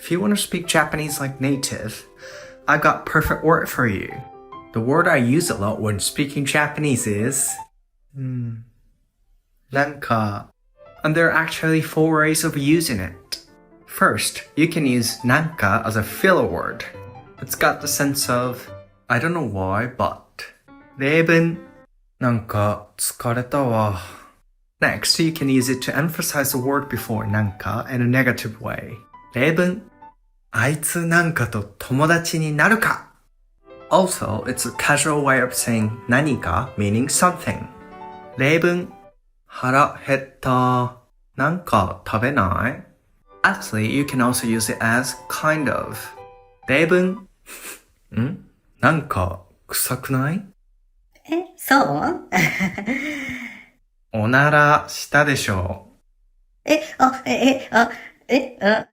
If you want to speak Japanese like native, I got perfect word for you. The word I use a lot when speaking Japanese is NANKA. And there are actually 4 ways of using it. First, you can use NANKA as a filler word. It's got the sense of, I don't know why, but 例文なんか疲れたわ. Next, you can use it to emphasize the word before NANKA in a negative way. 例文あいつなんかと友達になるか? Also, it's a casual way of saying 何か meaning something. 例文腹減った。なんか食べない? Actually, you can also use it as kind of. 例文なんか臭くない? そうおならしたでしょ?